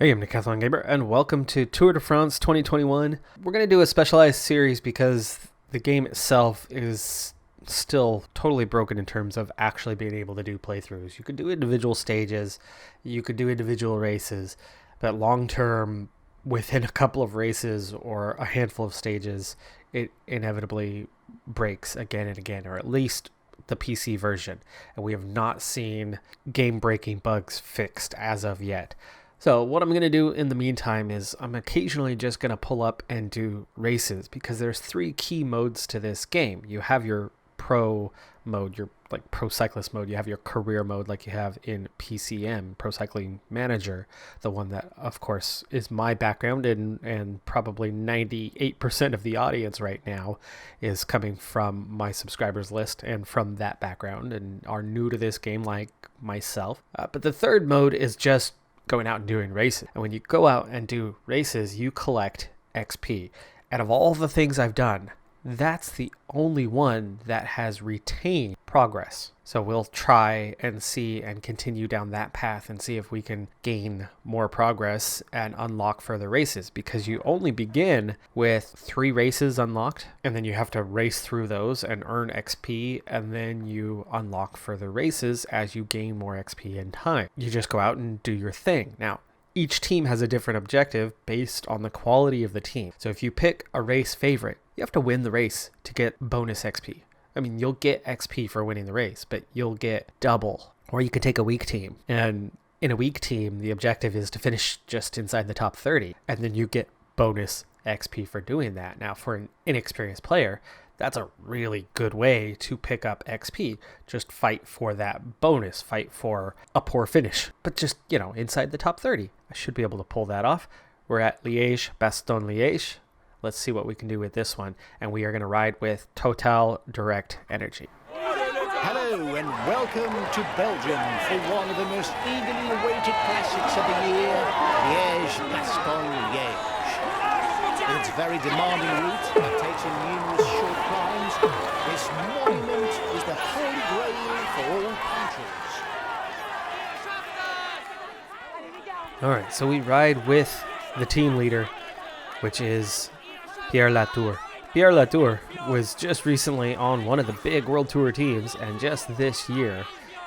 Hey, I'm Decathlon Gamer, and welcome to Tour de France 2021. We're going to do a specialized series because the game itself is still totally broken in terms of actually being able to do playthroughs. You could do individual stages, you could do individual races, but long term, within a couple of races or a handful of stages, it inevitably breaks again and again, or at least the PC version. And we have not seen game-breaking bugs fixed as of yet. So what I'm going to do in the meantime is I'm occasionally just going to pull up and do races because there's three key modes to this game. You have your pro mode, your like pro cyclist mode. You have your career mode like you have in PCM, Pro Cycling Manager, the one that of course is my background and probably 98% of the audience right now is coming from my subscribers list and from that background and are new to this game like myself. But the third mode is just going out and doing races. And when you go out and do races, you collect XP. And of all the things I've done, that's the only one that has retained progress. So we'll try and see and continue down that path and see if we can gain more progress and unlock further races, because you only begin with 3 races unlocked and then you have to race through those and earn XP, and then you unlock further races as you gain more XP in time. You just go out and do your thing. Now, each team has a different objective based on the quality of the team. So if you pick a race favorite, you have to win the race to get bonus XP. I mean, you'll get XP for winning the race, but you'll get double. Or you could take a weak team. And in a weak team, the objective is to finish just inside the top 30. And then you get bonus XP for doing that. Now, for an inexperienced player, that's a really good way to pick up XP. Just fight for that bonus, fight for a poor finish. But just, inside the top 30. I should be able to pull that off. We're at Liège-Bastogne-Liège. Let's see what we can do with this one. And we are going to ride with Total Direct Energy. Hello and welcome to Belgium for one of the most eagerly awaited classics of the year, Liège-Bastogne-Liège. With its very demanding route that takes in numerous short climbs, this monument is the holy grail for all punters. All right, so we ride with the team leader, which is Pierre Latour. Pierre Latour was just recently on one of the big World Tour teams, and just this year,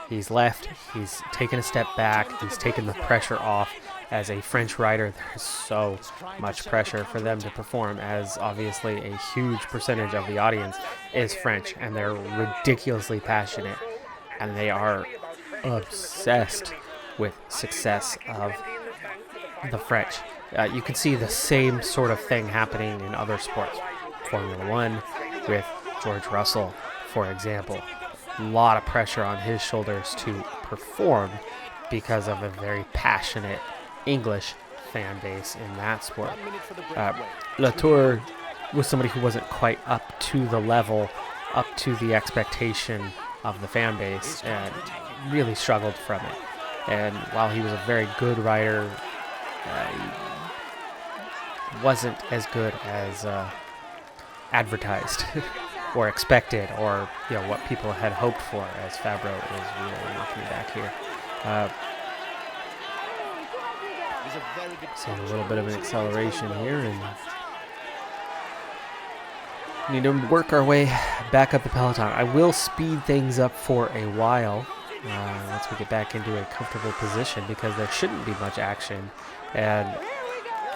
he's left, he's taken a step back, he's taken the pressure off. As a French rider, there's so much pressure for them to perform, as obviously a huge percentage of the audience is French, and they're ridiculously passionate, and they are obsessed with success of the French. You can see the same sort of thing happening in other sports. Formula One with George Russell, for example. A lot of pressure on his shoulders to perform because of a very passionate English fan base in that sport. Latour was somebody who wasn't quite up to the level, up to the expectation of the fan base, and really struggled from it. And while he was a very good rider, he wasn't as good as advertised or expected, or what people had hoped for, as Fabro is really looking back here. Seeing a little bit of an acceleration here, and we need to work our way back up the peloton. I will speed things up for a while once we get back into a comfortable position, because there shouldn't be much action, and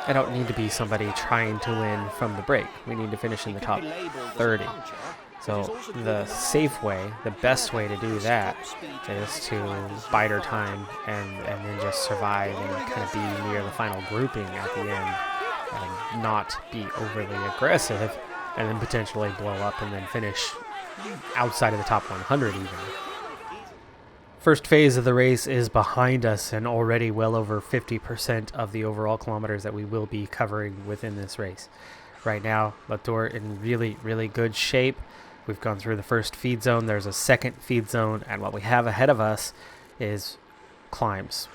I don't need to be somebody trying to win from the break. We need to finish in the top 30. So the safe way, the best way to do that is to bide our time and then just survive and kind of be near the final grouping at the end and not be overly aggressive and then potentially blow up and then finish outside of the top 100 even. First phase of the race is behind us, and already well over 50% of the overall kilometers that we will be covering within this race. Right now, Latour in really, really good shape. We've gone through the first feed zone. There's a second feed zone, and what we have ahead of us is climbs.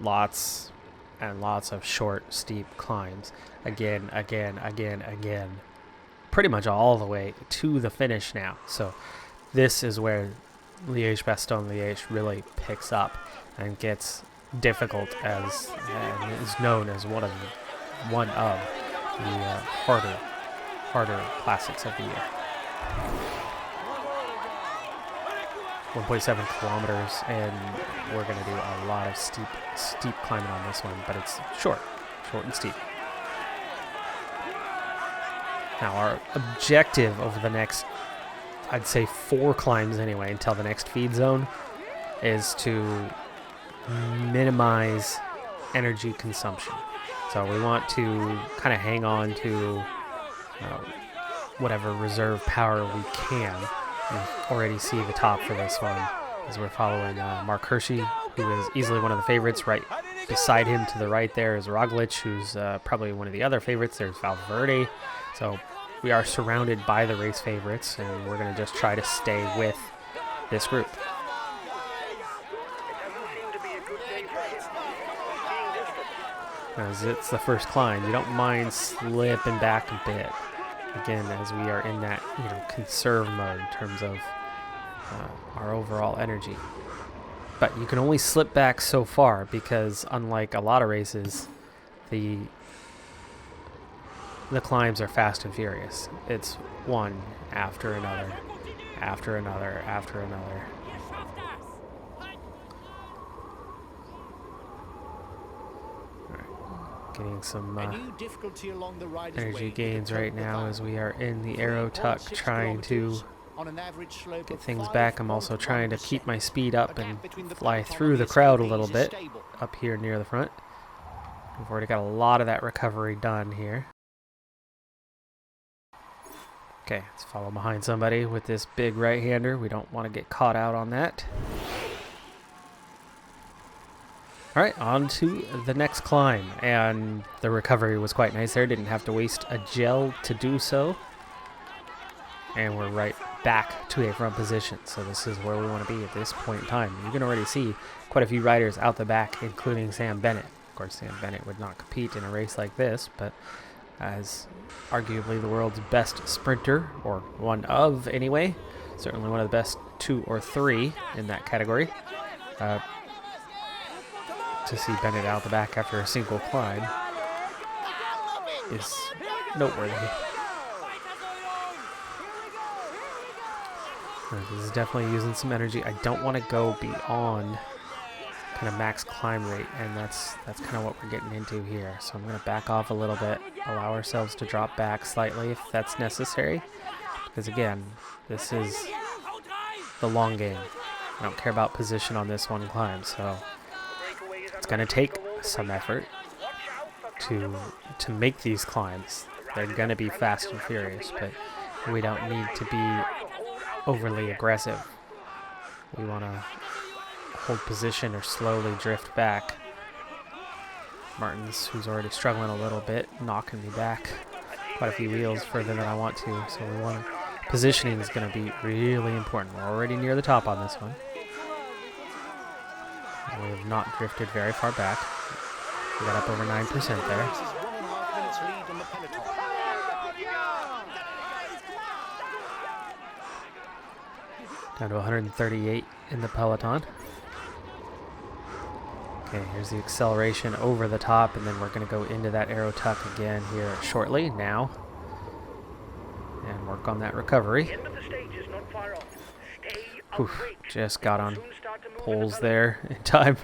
Lots and lots of short, steep climbs. Again. Pretty much all the way to the finish now. So this is where Liège-Bastogne-Liège really picks up and gets difficult as and is known as one of the harder classics of the year. 1.7 kilometers, and we're going to do a lot of steep climbing on this one, but it's short and steep. Now our objective over the next, I'd say 4 climbs anyway, until the next feed zone, is to minimize energy consumption. So we want to kind of hang on to whatever reserve power we can. You already see the top for this one as we're following Mark Hershey, who is easily one of the favorites. Right beside him to the right there is Roglic, who's probably one of the other favorites. There's Valverde. So we are surrounded by the race favorites, and we're going to just try to stay with this group. As it's the first climb, you don't mind slipping back a bit. Again, as we are in that conserve mode in terms of our overall energy. But you can only slip back so far because, unlike a lot of races, the climbs are fast and furious. It's one after another, after another, after another. Getting some energy gains right now as we are in the aero tuck, trying to get things back. I'm also trying to keep my speed up and fly through the crowd a little bit up here near the front. We've already got a lot of that recovery done here. Okay, let's follow behind somebody with this big right-hander. We don't want to get caught out on that. All right, on to the next climb, and the recovery was quite nice there. Didn't have to waste a gel to do so. And we're right back to a front position, so this is where we want to be at this point in time. You can already see quite a few riders out the back, including Sam Bennett. Of course, Sam Bennett would not compete in a race like this, but as arguably the world's best sprinter, or one of anyway, certainly one of the best 2 or 3 in that category. To see Bennett out the back after a single climb is noteworthy. This is definitely using some energy. I don't want to go beyond kind of max climb rate, and that's kind of what we're getting into here. So I'm going to back off a little bit, allow ourselves to drop back slightly if that's necessary, because again, this is the long game. I don't care about position on this one climb, so it's going to take some effort to make these climbs. They're going to be fast and furious, but we don't need to be overly aggressive. We want to hold position or slowly drift back. Martin's, who's already struggling a little bit, knocking me back quite a few wheels further than I want to, so we want to, positioning is going to be really important. We're already near the top on this one. We have not drifted very far back. We got up over 9% there. Down to 138 in the peloton. Okay, here's the acceleration over the top, and then we're going to go into that aero tuck again here shortly now. And work on that recovery. Oof, just got on poles there in time.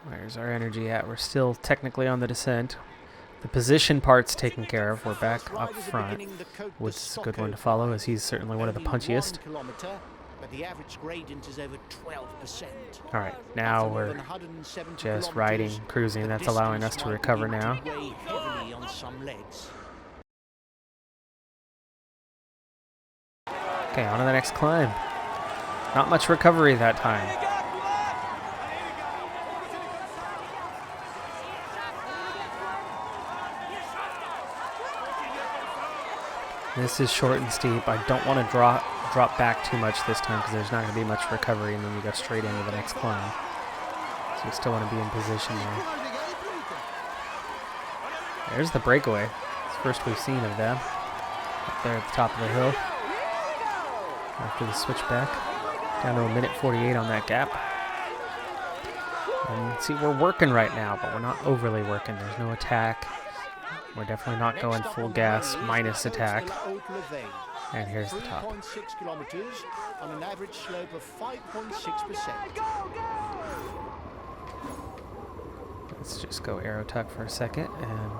Where's our energy at? We're still technically on the descent. The position part's taken care of. We're back up front, which is a good one to follow, as he's certainly one of the punchiest. All right, now we're just riding, cruising. That's allowing us to recover now. Okay, on to the next climb. Not much recovery that time. This is short and steep. I don't want to drop back too much this time because there's not going to be much recovery, and then you go straight into the next climb. So you still want to be in position there. There's the breakaway. It's the first we've seen of them up there at the top of the hill. after the switch back. Down to a minute 48 on that gap. And see, we're working right now, but we're not overly working. There's no attack. We're definitely not going full gas minus attack. And here's the top. 3.6 kilometers on an average slope of 5.6%. Let's just go arrow tuck for a second and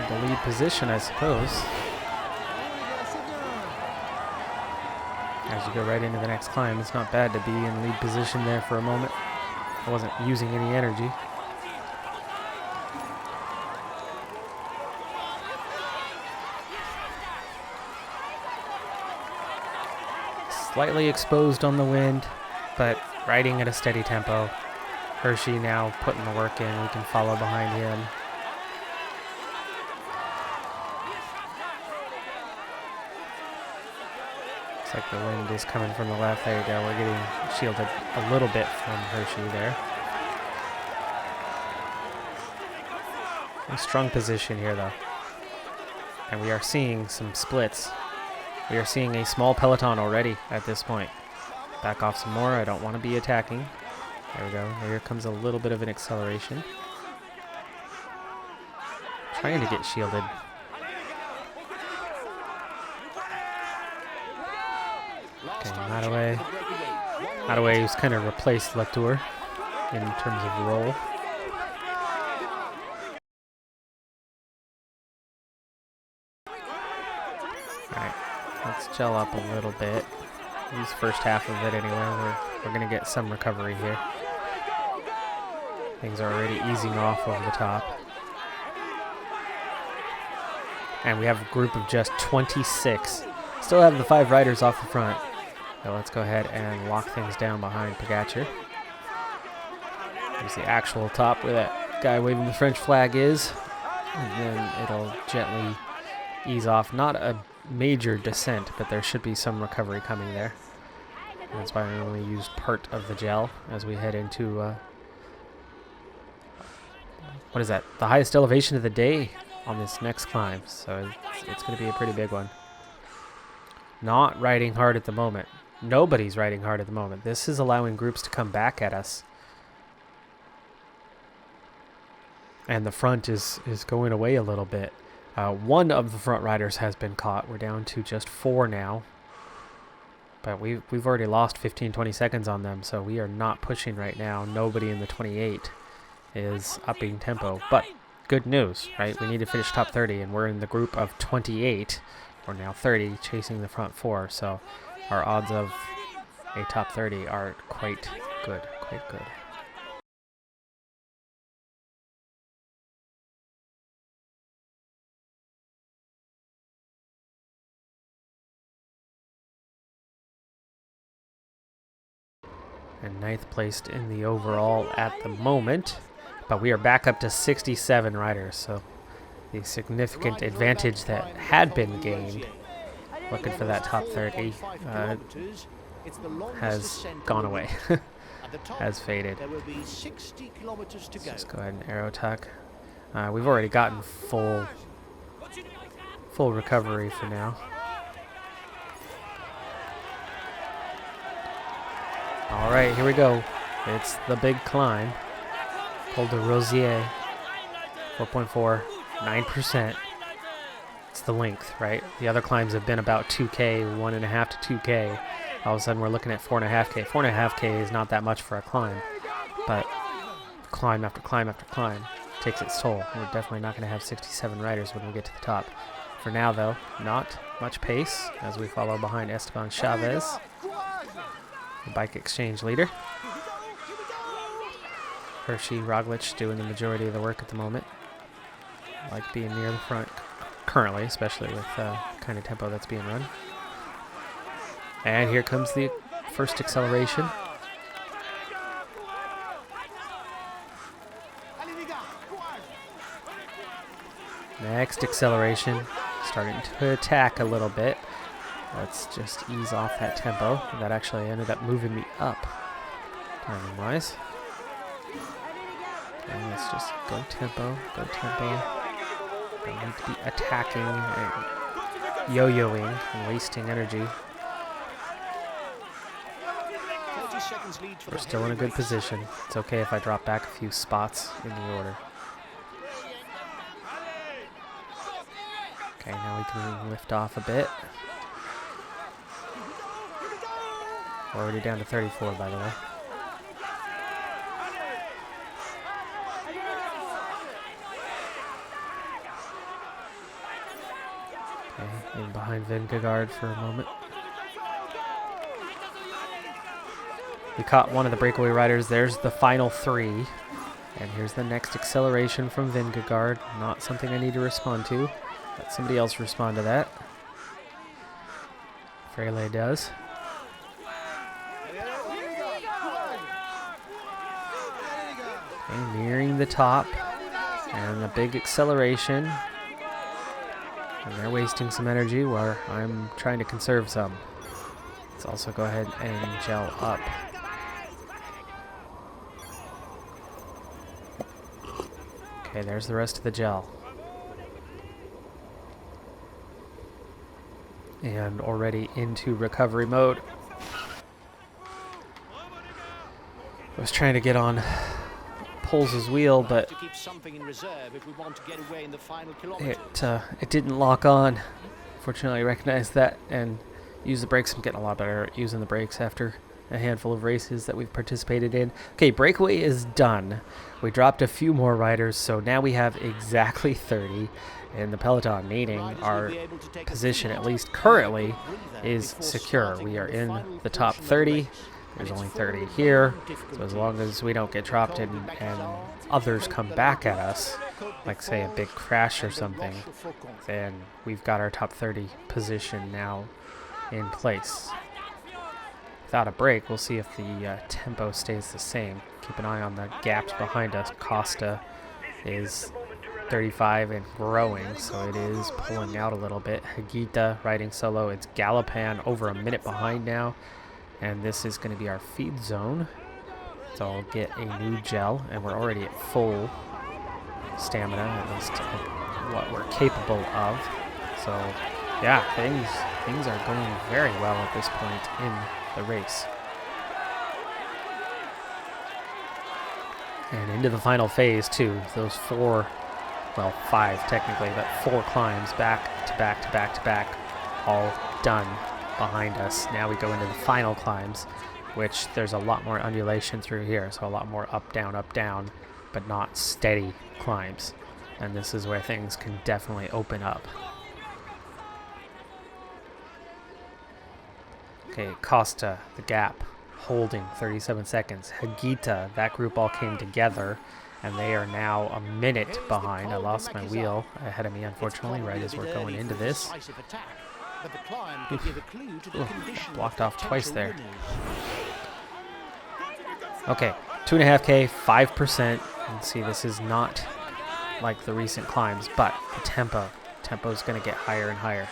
the lead position, I suppose. As you go right into the next climb, it's not bad to be in lead position there for a moment. I wasn't using any energy. Slightly exposed on the wind, but riding at a steady tempo. Hershey now putting the work in. We can follow behind him. Looks like the wind is coming from the left. There you go. We're getting shielded a little bit from Hershey there. A strong position here, though. And we are seeing some splits. We are seeing a small peloton already at this point. Back off some more. I don't want to be attacking. There we go. Here comes a little bit of an acceleration. Trying to get shielded. Okay, Mataway. Mataway who's kind of replaced Latour in terms of role. Alright, let's gel up a little bit. Use first half of it anyway. We're going to get some recovery here. Things are already easing off over the top. And we have a group of just 26. Still have the 5 riders off the front. So let's go ahead and lock things down behind Pogacar. There's the actual top where that guy waving the French flag is. And then it'll gently ease off. Not a major descent, but there should be some recovery coming there. And that's why I only used part of the gel as we head into what is that? The highest elevation of the day on this next climb. So it's going to be a pretty big one. Not riding hard at the moment. Nobody's riding hard at the moment. This is allowing groups to come back at us. And the front is going away a little bit. One of the front riders has been caught. We're down to just 4 now. But we've already lost 15-20 seconds on them, so we are not pushing right now. Nobody in the 28 is upping tempo. But good news, right? We need to finish top 30, and we're in the group of 28. We're now 30, chasing the front 4. So our odds of a top 30 are quite good, quite good. And 9th placed in the overall at the moment. But we are back up to 67 riders, so the significant advantage that had been gained, looking for that top 30, has gone away, has faded. Let's just go ahead and arrow tuck. We've already gotten full recovery for now. All right, here we go. It's the big climb. Col de Rosier, 4.4, 9%. It's the length, right? The other climbs have been about 2K, 1.5 to 2K. All of a sudden, we're looking at 4.5K. 4.5K is not that much for a climb, but climb after climb after climb takes its toll. We're definitely not going to have 67 riders when we get to the top. For now, though, not much pace as we follow behind Esteban Chavez, the bike exchange leader. Hershey, Roglic doing the majority of the work at the moment. I like being near the front currently, especially with the kind of tempo that's being run. And here comes the first acceleration. Next acceleration, starting to attack a little bit. Let's just ease off that tempo. That actually ended up moving me up, timing-wise. And let's just go tempo, go tempo. Don't need to be attacking and yo-yoing and wasting energy. 30 seconds lead for We're the still in a good heavyweights. position. It's okay if I drop back a few spots in the order. Okay, now we can lift off a bit. Already down to 34, by the way. Okay, in behind Vingegaard for a moment. We caught one of the breakaway riders. There's the final 3. And here's the next acceleration from Vingegaard. Not something I need to respond to. Let somebody else respond to that. Frele does. Okay, nearing the top. And a big acceleration. And they're wasting some energy while I'm trying to conserve some. Let's also go ahead and gel up. Okay, there's the rest of the gel. And already into recovery mode. I was trying to get on Poles' wheel, but To keep something in reserve if we want to get away in the final kilometer. it didn't lock on. Fortunately, I recognized that and used the brakes. I'm getting a lot better at using the brakes after a handful of races that we've participated in. Okay, breakaway is done. We dropped a few more riders, so now we have exactly 30 in the peloton, meaning our position, at least currently, is secure. We are in the top 30. There's only 30 here, so as long as we don't get dropped and others come back at us, like say a big crash or something, then we've got our top 30 position now in place. Without a break, we'll see if the tempo stays the same. Keep an eye on the gaps behind us. Costa is 35 and growing, so it is pulling out a little bit. Higuita riding solo. It's Galopan over a minute behind now, and this is going to be our feed zone. So I'll get a new gel, and we're already at full stamina, at least what we're capable of. So yeah, things are going very well at this point in the race. And into the final phase too. Those 4, well 5 technically, but 4 climbs back to back to back to back, all done behind us. Now we go into the final climbs, which there's a lot more undulation through here, so a lot more up, down, but not steady climbs. And this is where things can definitely open up. Okay, Costa, the gap, holding 37 seconds. Higuita, that group all came together, and they are now a minute behind. I lost my wheel ahead of me, unfortunately, right as we're going into this. Blocked off twice there. Okay, 2.5K, 5%. And see, this is not like the recent climbs, but the tempo is going to get higher and higher.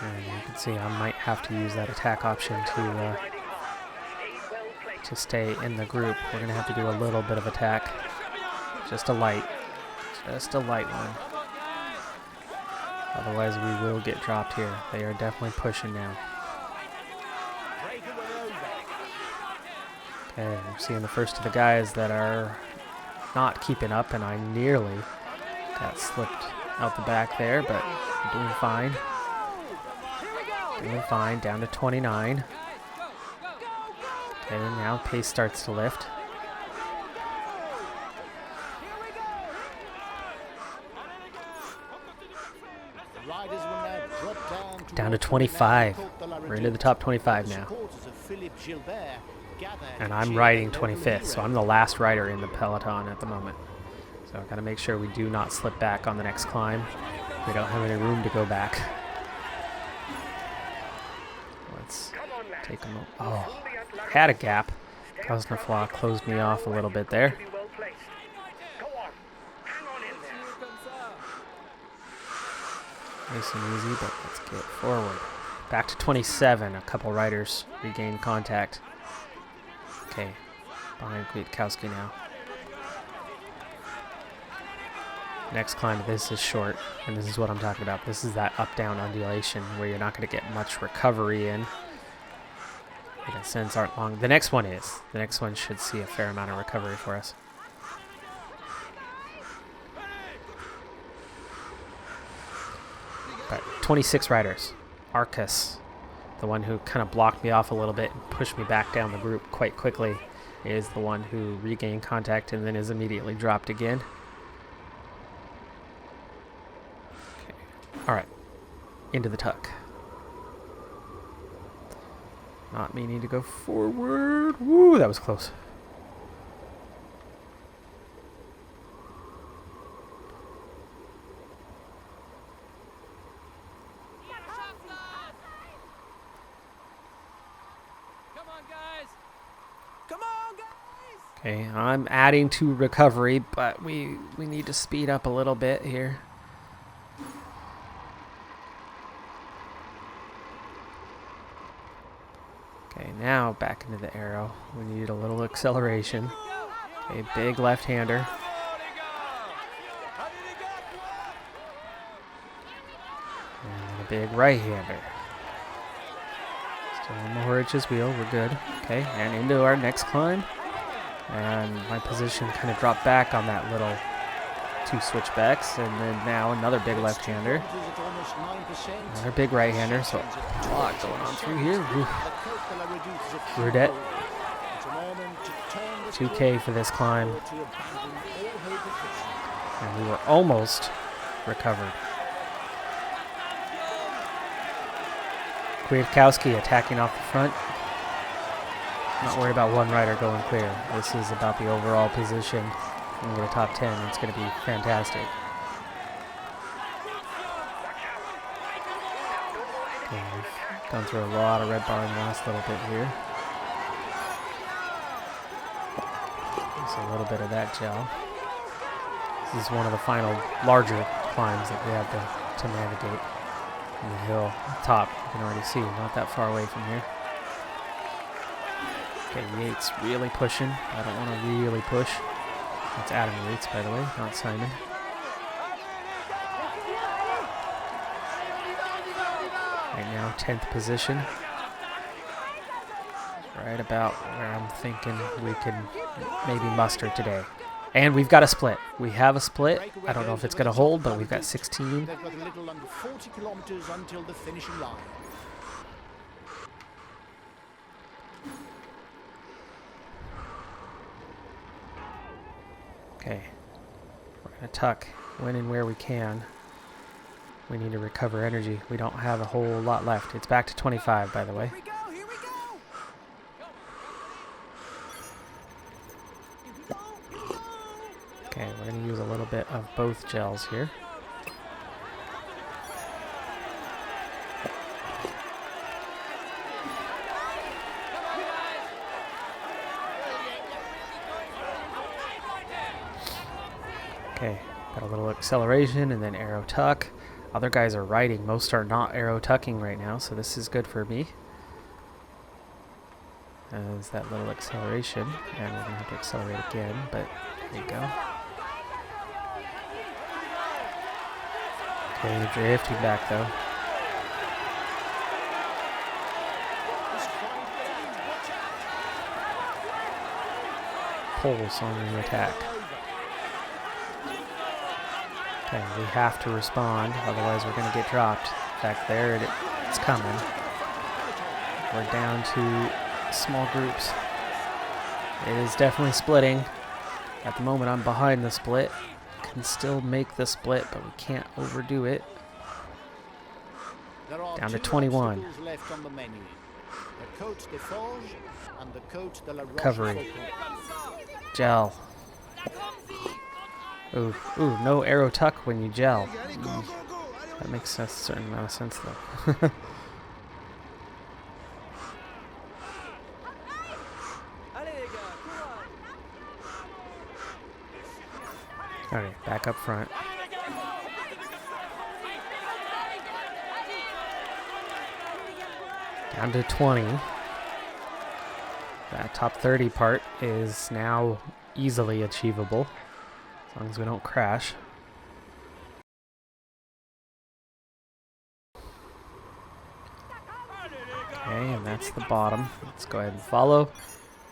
And you can see I might have to use that attack option to stay in the group. We're going to have to do a little bit of attack. Just a light one. Otherwise we will get dropped here. They are definitely pushing now. Okay, I'm seeing the first of the guys that are not keeping up, and I nearly got slipped out the back there, but I'm doing fine. Doing fine, down to 29. Okay, now pace starts to lift. Down to 25. We're into the top 25 now. And I'm riding 25th, so I'm the last rider in the peloton at the moment. So I've got to make sure we do not slip back on the next climb. We don't have any room to go back. Let's take a moment. Oh, had a gap. Cosnefroid closed me off a little bit there. Nice and easy, but let's get forward. Back to 27. A couple riders regain contact. Okay, behind Kwiatkowski now. Next climb of this is short, and this is what I'm talking about. This is that up-down undulation where you're not going to get much recovery in. The ascents aren't long. The next one is. The next one should see a fair amount of recovery for us. But 26 riders. Arcus, the one who kind of blocked me off a little bit and pushed me back down the group quite quickly, is the one who regained contact and then is immediately dropped again. Okay. All right, into the tuck. Not meaning to go forward. Woo, that was close. Okay, I'm adding to recovery, but we need to speed up a little bit here. Okay, now back into the arrow. We need a little acceleration. Okay, big left-hander. And a big right-hander. Still on the Horwich's wheel, we're good. Okay, and into our next climb. And my position kind of dropped back on that little two switchbacks, and then now another big left-hander, another big right-hander, so a lot going on through here. Rudette, 2K for this climb, and we were almost recovered. Kwiatkowski attacking off the front. Not worried about one rider going clear. This is about the overall position. When we get a top 10, it's going to be fantastic. Okay, we've gone through a lot of red bar in the last little bit here. Just a little bit of that gel. This is one of the final larger climbs that we have to navigate. In the hill, top, you can already see, not that far away from here. Okay, Yates really pushing. I don't want to really push. That's Adam Yates, by the way, not Simon. Right now, 10th position. Right about where I'm thinking we can maybe muster today. And we've got a split. We have a split. I don't know if it's going to hold, but we've got 16. They've got a little under 40 kilometers until the finishing line. Okay, we're going to tuck when and where we can. We need to recover energy. We don't have a whole lot left. It's back to 25, by the way. Here we go. Okay, we're going to use a little bit of both gels here. Okay, got a little acceleration and then arrow tuck. Other guys are riding. Most are not arrow tucking right now, so this is good for me. As that little acceleration, and we're going to have to accelerate again, but there you go. Okay, drifting back though. Pulse on the attack. Okay, we have to respond, otherwise we're going to get dropped. In fact, there it's coming. We're down to small groups. It is definitely splitting. At the moment, I'm behind the split. Can still make the split, but we can't overdo it. Down to 21. Left on the menu. The Côte de Forges and the Côte de la Recovery. Gel. Ooh, no arrow tuck when you gel. That makes a certain amount of sense, though. Alright, back up front. Down to 20. That top 30 part is now easily achievable, as long as we don't crash. Okay, and that's the bottom. Let's go ahead and follow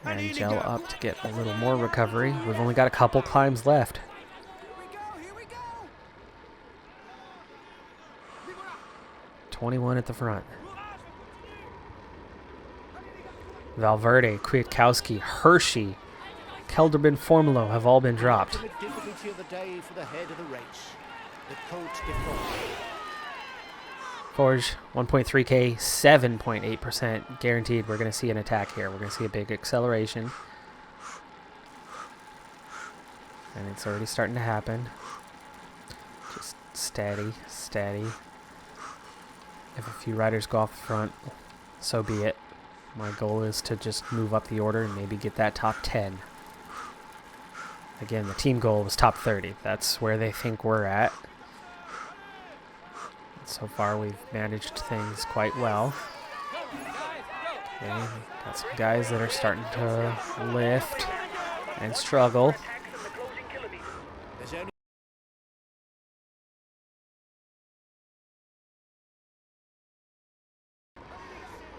and gel up to get a little more recovery. We've only got a couple climbs left. 21 at the front. Valverde, Kwiatkowski, Hershey, Kelderman, Formulo have all been dropped. Difficulty of the day for the head of the race, the Colt de France. Forge, 1.3K, 7.8% guaranteed. We're going to see an attack here. We're going to see a big acceleration. And it's already starting to happen. Just steady, steady. If a few riders go off the front, so be it. My goal is to just move up the order and maybe get that top 10. Again, the team goal was top 30. That's where they think we're at. So far, we've managed things quite well. Okay, got some guys that are starting to lift and struggle.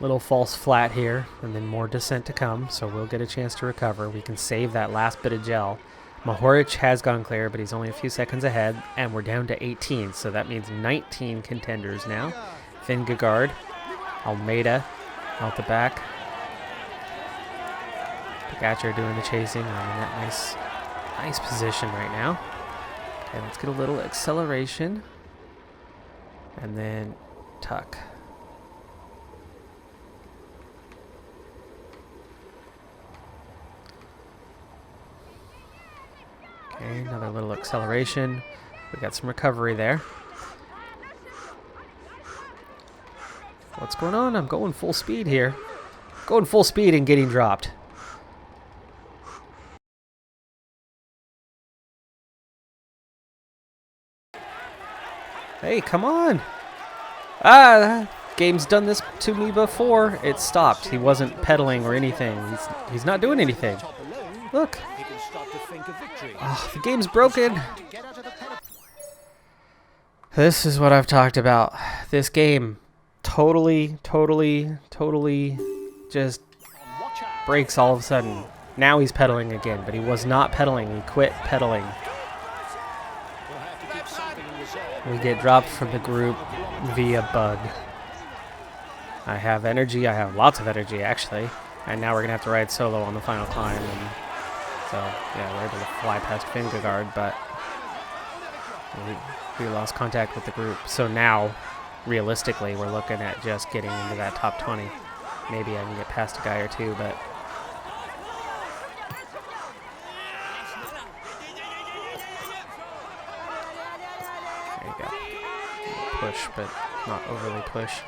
Little false flat here, and then more descent to come, so we'll get a chance to recover. We can save that last bit of gel. Mahoric has gone clear, but he's only a few seconds ahead, and we're down to 18, so that means 19 contenders now. Vingegaard, Almeida out the back. Pogacar doing the chasing. I'm in that nice position right now. Okay, let's get a little acceleration, and then tuck. Okay, another little acceleration. We got some recovery there. What's going on? I'm going full speed here. Going full speed and getting dropped. Hey, come on. That game's done this to me before. It stopped. He wasn't pedaling or anything. He's not doing anything. Look. Oh, the game's broken. This is what I've talked about. This game totally just breaks all of a sudden. Now he's pedaling again, but he was not pedaling. He quit pedaling. We get dropped from the group via bug. I have energy. I have lots of energy, actually. And now we're going to have to ride solo on the final climb. And so, yeah, we're able to fly past Vingegaard, but we lost contact with the group. So now, realistically, we're looking at just getting into that top 20. Maybe I can get past a guy or two, but... There you go. Push, but not overly push.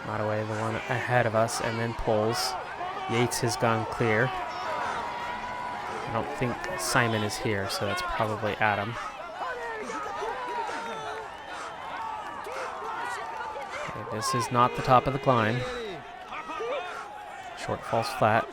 Not away the one ahead of us, and then pulls. Yates has gone clear. I don't think Simon is here, so that's probably Adam. Okay, this is not the top of the climb. Short falls flat.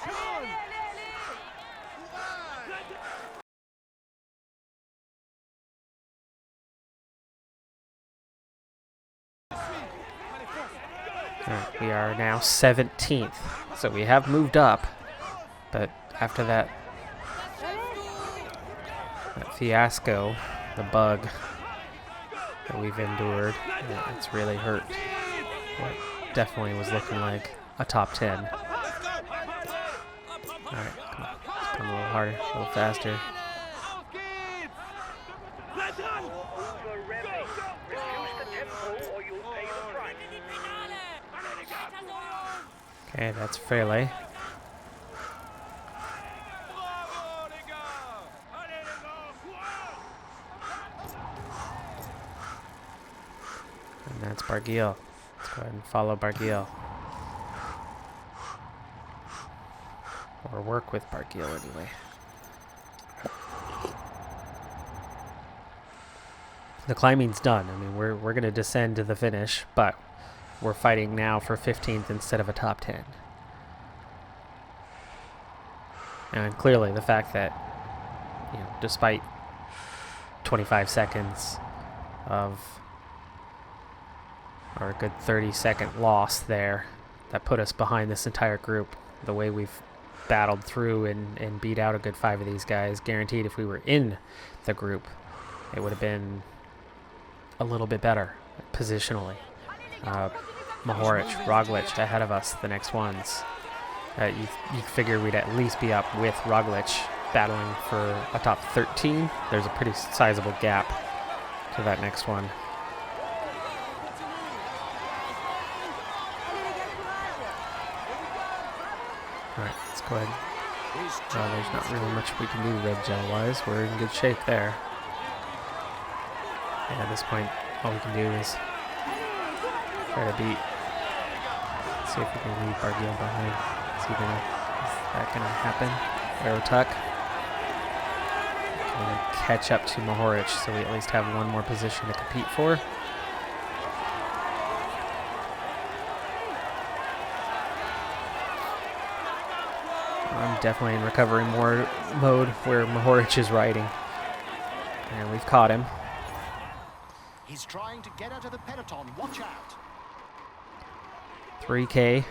Right, we are now 17th, so we have moved up, but after that fiasco, the bug that we've endured, it's really hurt what definitely was looking like a top 10. Alright, come on. Let's come a little harder, a little faster. Okay, that's fairly. And that's Barguil. Let's go ahead and follow Barguil. Or work with Barguil anyway. The climbing's done. I mean, we're going to descend to the finish, but we're fighting now for 15th instead of a top 10. And clearly the fact that, despite 25 seconds of, or a good 30-second loss there, that put us behind this entire group, the way we've battled through and beat out a good 5 of these guys, guaranteed if we were in the group, it would have been a little bit better positionally. Mohoric, Roglic ahead of us, the next ones. You figure we'd at least be up with Roglic battling for a top 13. There's a pretty sizable gap to that next one. Alright, let's go ahead. There's not really much we can do red gel wise. We're in good shape there. And at this point, all we can do is try to beat. See if we can leave Barguil behind. Is that gonna happen? Arrow tuck. Can we catch up to Mohoric so we at least have one more position to compete for? I'm definitely in recovery mode where Mohoric is riding. And we've caught him. He's trying to get out of the peloton. Watch out. 3K.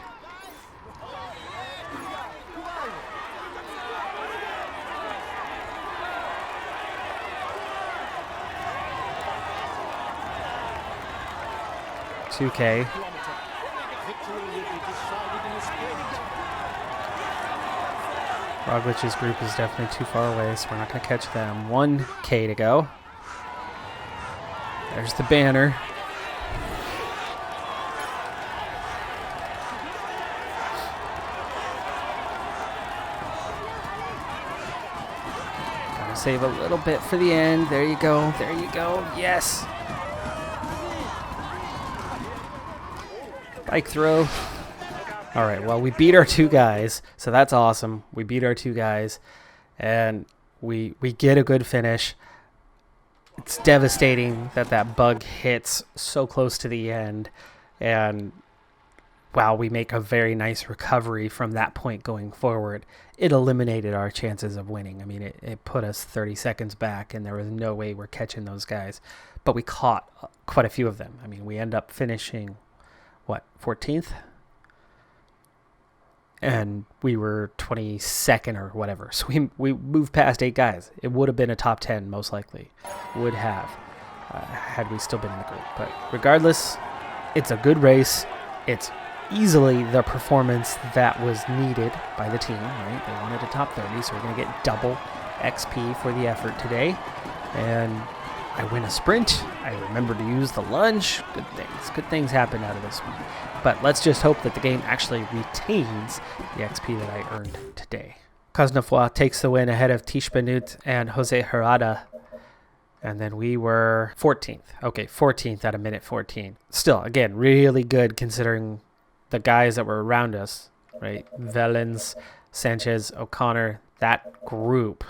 $2K. Roglic's group is definitely too far away, so we're not going to catch them. 1K to go. There's the banner. Gotta save a little bit for the end. There you go. There you go. Yes. Bike throw. All right, well, we beat our 2 guys, so that's awesome. We beat our 2 guys, and we get a good finish. It's devastating that bug hits so close to the end, and while we make a very nice recovery from that point going forward, it eliminated our chances of winning. I mean, it put us 30 seconds back, and there was no way we're catching those guys, but we caught quite a few of them. I mean, we end up finishing, 14th? And we were 22nd or whatever. So we moved past 8 guys. It would have been a top 10, most likely. Would have, had we still been in the group. But regardless, it's a good race. It's easily the performance that was needed by the team, right? They wanted a top 30, so we're going to get double XP for the effort today. And I win a sprint. I remember to use the lunge. Good things. Good things happen out of this one. But let's just hope that the game actually retains the XP that I earned today. Cosnefroid takes the win ahead of Tish Benut and Jose Herrada. And then we were 14th. Okay, 14th at a minute 14. Still, again, really good considering the guys that were around us, right? Velens, Sanchez, O'Connor, that group.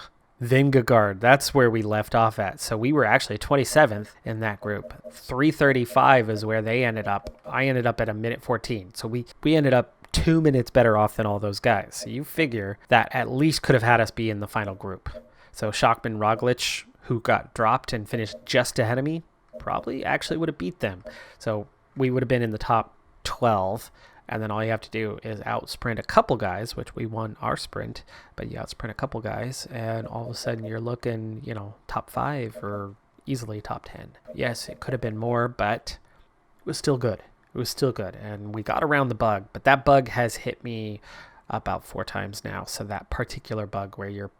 Vingegaard, that's where we left off at. So we were actually 27th in that group. 3:35 is where they ended up. I ended up at a minute 14. So we ended up 2 minutes better off than all those guys. So you figure that at least could have had us be in the final group. So Schachmann, Roglic, who got dropped and finished just ahead of me, probably actually would have beat them. So we would have been in the top 12. And then all you have to do is out sprint a couple guys, which we won our sprint, but you out sprint a couple guys, and all of a sudden you're looking, top 5 or easily top 10. Yes, it could have been more, but it was still good. It was still good. And we got around the bug, but that bug has hit me about 4 times now. So that particular bug where you're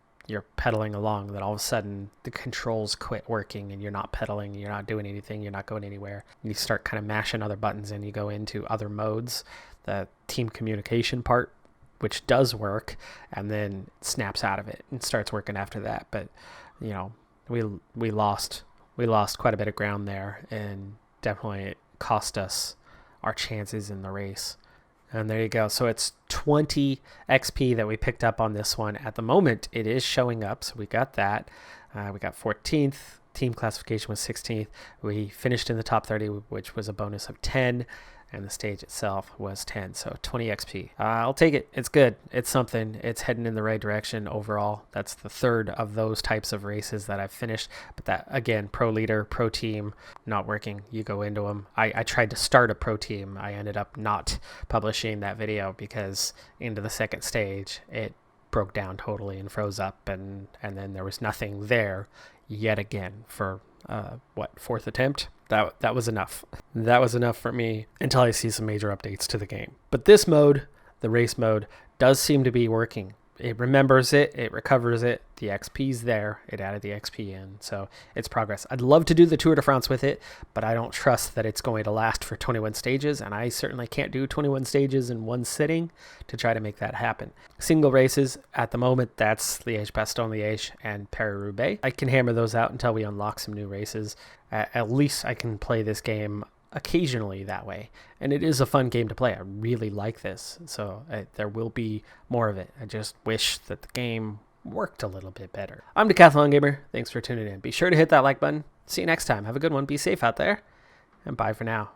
pedaling along, that all of a sudden the controls quit working and you're not pedaling, you're not doing anything, you're not going anywhere. And you start kind of mashing other buttons and you go into other modes, the team communication part, which does work, and then it snaps out of it and starts working after that. But, we lost quite a bit of ground there, and definitely it cost us our chances in the race. And there you go. So it's 20 XP that we picked up on this one. At the moment, it is showing up. So we got that. We got 14th, team classification was 16th. We finished in the top 30, which was a bonus of 10. And the stage itself was 10, so 20 XP. I'll take it. It's good. It's something. It's heading in the right direction overall. That's the third of those types of races that I've finished. But that, again, pro leader, pro team, not working. You go into them. I tried to start a pro team. I ended up not publishing that video because into the second stage, it broke down totally and froze up. And then there was nothing there yet again for, fourth attempt? That was enough. That was enough for me until I see some major updates to the game. But this mode, the race mode, does seem to be working. It remembers it, it recovers it, the XP's there, it added the XP in, so it's progress. I'd love to do the Tour de France with it, but I don't trust that it's going to last for 21 stages, and I certainly can't do 21 stages in one sitting to try to make that happen. Single races, at the moment, that's Liège-Bastogne-Liège and Paris-Roubaix. I can hammer those out until we unlock some new races. At least I can play this game occasionally that way, and it is a fun game to play. I really like this, so there will be more of it. I just wish that the game worked a little bit better. I'm Decathlon Gamer. Thanks for tuning in. Be sure to hit that like button. See you next time. Have a good one. Be safe out there, and bye for now.